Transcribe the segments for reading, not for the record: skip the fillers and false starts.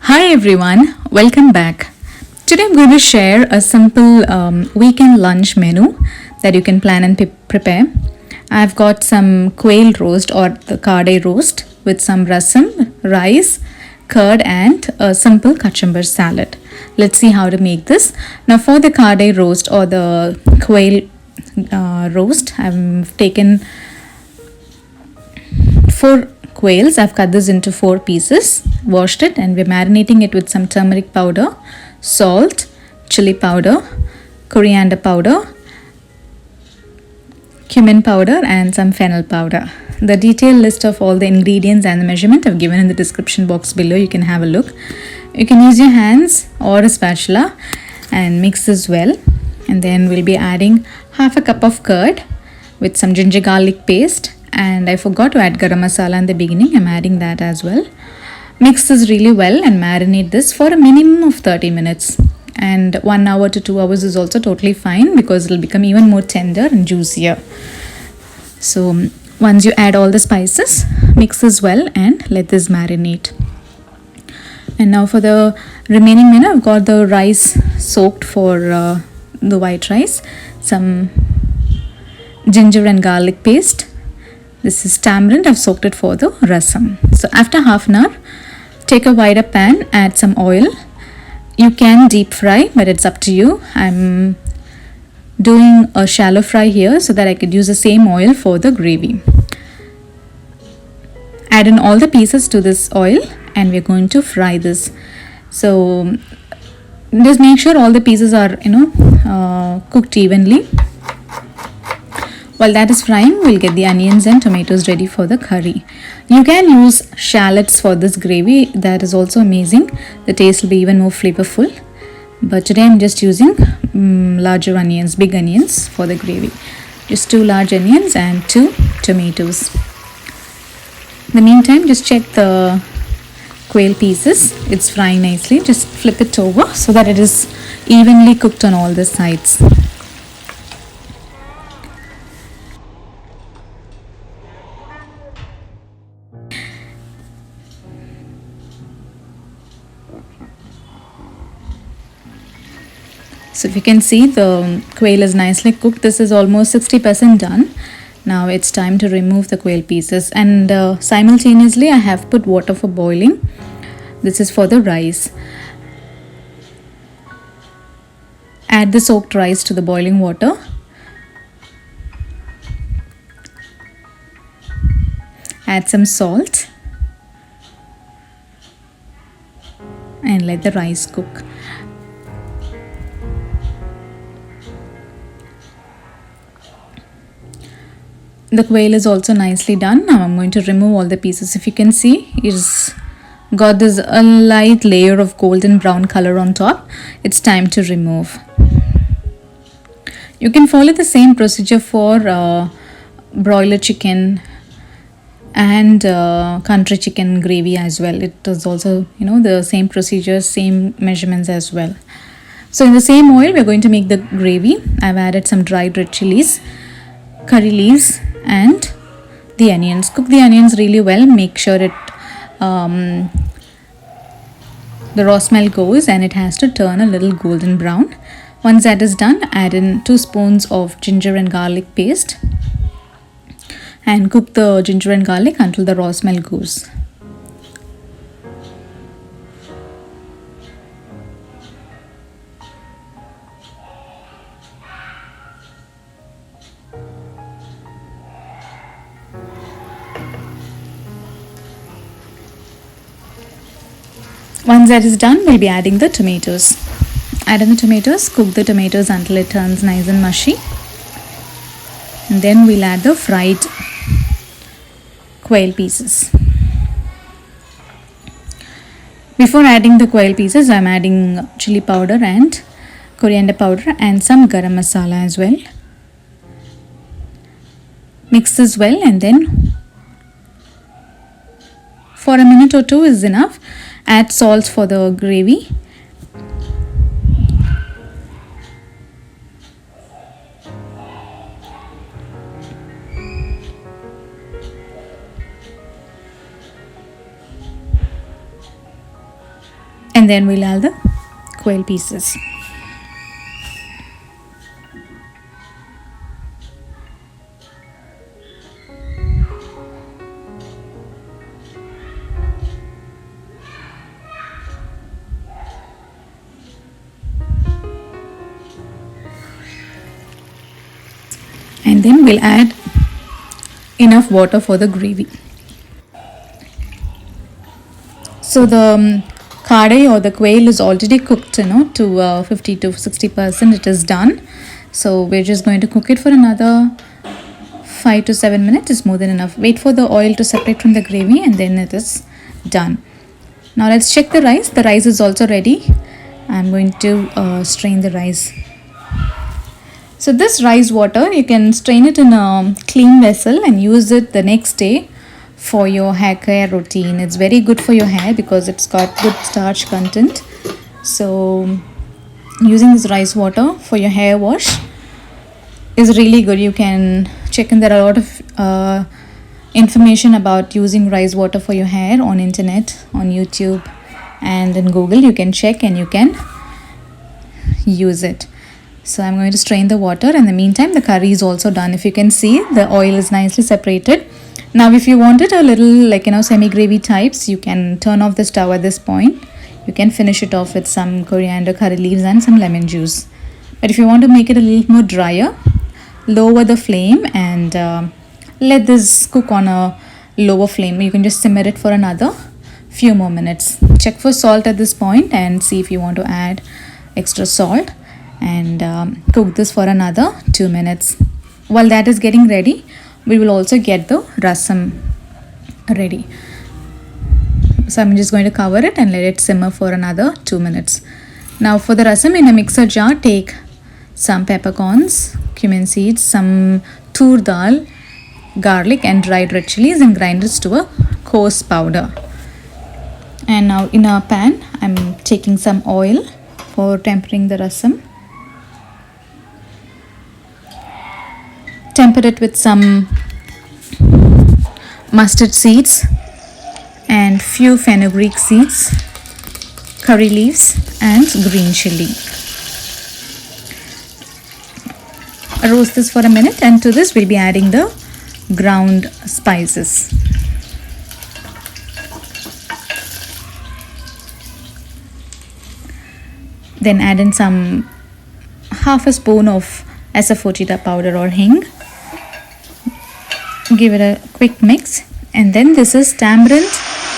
Hi everyone, welcome back. Today I'm going to share a simple weekend lunch menu that you can plan and prepare. I've got some quail roast or the Kadai roast with some rasam, rice, curd and a simple cucumber salad. Let's see how to make this. Now for the Kadai roast or the quail roast, I've taken 4 quails. I've cut this into 4 pieces, washed it, and we're marinating it with some turmeric powder, salt, chili powder, coriander powder, cumin powder and some fennel powder. The detailed list of all the ingredients and the measurement I've given in the description box below. You can have a look. You can use your hands or a spatula and mix this well. And then we'll be adding half a cup of curd with some ginger garlic paste. And I forgot to add Garam Masala in the beginning. I'm adding that as well. Mix this really well and marinate this for a minimum of 30 minutes. And 1 hour to 2 hours is also totally fine because it'll become even more tender and juicier. So once you add all the spices, mix this well and let this marinate. And now for the remaining menu, I've got the rice soaked for the white rice, some ginger and garlic paste. This is tamarind. I've soaked it for the rasam. So after half an hour, take a wider pan, add some oil. You can deep fry, but it's up to you. I'm doing a shallow fry here so that I could use the same oil for the gravy. Add in all the pieces to this oil and we're going to fry this. So just make sure all the pieces are cooked evenly. While that is frying, we'll get the onions and tomatoes ready for the curry. You can use shallots for this gravy. That is also amazing. The taste will be even more flavorful. But today I'm just using larger onions, big onions for the gravy. Just 2 large onions and 2 tomatoes. In the meantime, just check the quail pieces. It's frying nicely. Just flip it over so that it is evenly cooked on all the sides. So if you can see, the quail is nicely cooked. This is almost 60% done. Now it's time to remove the quail pieces, and simultaneously I have put water for boiling. This is for the rice. Add the soaked rice to the boiling water. Add some salt and let the rice cook. The quail is also nicely done. Now I'm going to remove all the pieces. If you can see, it's got this a light layer of golden brown color on top. It's time to remove. You can follow the same procedure for broiler chicken and country chicken gravy as well. It is also, the same procedure, same measurements as well. So in the same oil, we're going to make the gravy. I've added some dried red chillies, curry leaves and the onions. Cook the onions really well. Make sure it the raw smell goes and it has to turn a little golden brown. Once that is done, add in 2 spoons of ginger and garlic paste and cook the ginger and garlic until the raw smell goes. Once that is done, we'll be adding the tomatoes. Add in the tomatoes, cook the tomatoes until it turns nice and mushy. And then we'll add the fried quail pieces. Before adding the quail pieces, I'm adding chili powder and coriander powder and some garam masala as well. Mix this well and then for a minute or 2 is enough. Add salt for the gravy. And then we'll add the quail pieces. And then we'll add enough water for the gravy. So the kadai or the quail is already cooked, to 50 to 60%. It is done. So we're just going to cook it for another 5 to 7 minutes. Is more than enough. Wait for the oil to separate from the gravy and then it is done. Now let's check the rice. The rice is also ready. I'm going to strain the rice. So this rice water, you can strain it in a clean vessel and use it the next day for your hair care routine. It's very good for your hair because it's got good starch content. So using this rice water for your hair wash is really good. You can check in. There are a lot of information about using rice water for your hair on internet, on YouTube and in Google. You can check and you can use it. So I'm going to strain the water. In the meantime, the curry is also done. If you can see, the oil is nicely separated. Now if you want it a little semi-gravy types, you can turn off the stove at this point. You can finish it off with some coriander, curry leaves and some lemon juice. But if you want to make it a little more drier, lower the flame and let this cook on a lower flame. You can just simmer it for another few more minutes. Check for salt at this point and see if you want to add extra salt. And cook this for another 2 minutes. While that is getting ready, we will also get the rasam ready. So I'm just going to cover it and let it simmer for another 2 minutes. Now for the rasam, in a mixer jar, take some peppercorns, cumin seeds, some Thoor Dhal, garlic and dried red chillies and grind this to a coarse powder. And now in a pan, I'm taking some oil for tempering the rasam. Temper it with some mustard seeds and few fenugreek seeds, curry leaves and green chilli. Roast this for a minute and to this we'll be adding the ground spices. Then add in some half a spoon of asafoetida powder or hing. Give it a quick mix and then this is tamarind,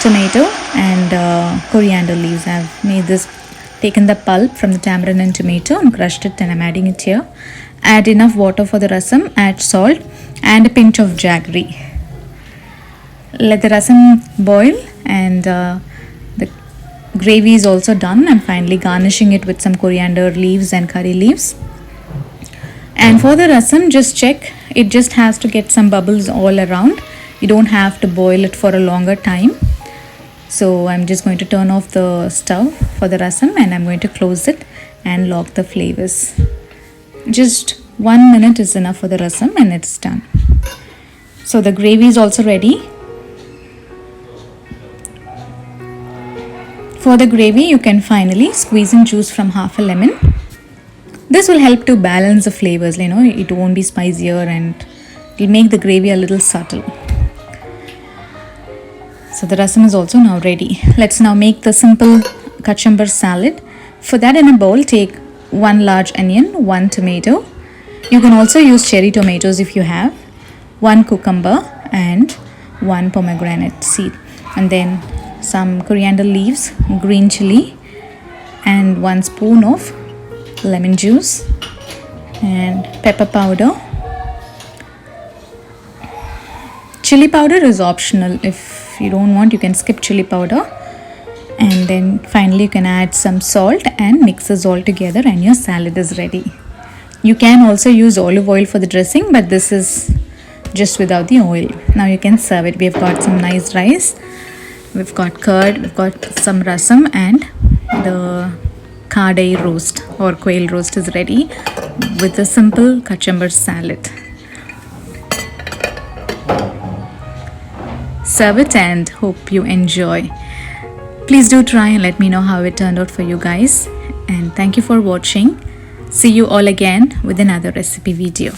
tomato and coriander leaves. I've made this, taken the pulp from the tamarind and tomato and crushed it and I'm adding it here. Add enough water for the rasam, add salt and a pinch of jaggery. Let the rasam boil and the gravy is also done. I'm finally garnishing it with some coriander leaves and curry leaves. And for the rasam, just check, it just has to get some bubbles all around. You don't have to boil it for a longer time. So I'm just going to turn off the stove for the rasam and I'm going to close it and lock the flavors. Just 1 minute is enough for the rasam and it's done. So the gravy is also ready. For the gravy, you can finally squeeze in juice from half a lemon. This will help to balance the flavors, it won't be spicier and it will make the gravy a little subtle. So the rasam is also now ready. Let's now make the simple cucumber salad. For that, in a bowl, take 1 large onion, 1 tomato. You can also use cherry tomatoes if you have, 1 cucumber and 1 pomegranate seed. And then some coriander leaves, green chilli and 1 spoon of lemon juice and pepper powder. Chili powder is optional. If you don't want, you can skip chili powder. And then finally you can add some salt and mix this all together and your salad is ready. You can also use olive oil for the dressing, but this is just without the oil. Now you can serve it. We've got some nice rice, we've got curd, we've got some rasam and the Kadai roast or quail roast is ready with a simple cucumber salad. Serve it and hope you enjoy. Please do try and let me know how it turned out for you guys. And thank you for watching. See you all again with another recipe video.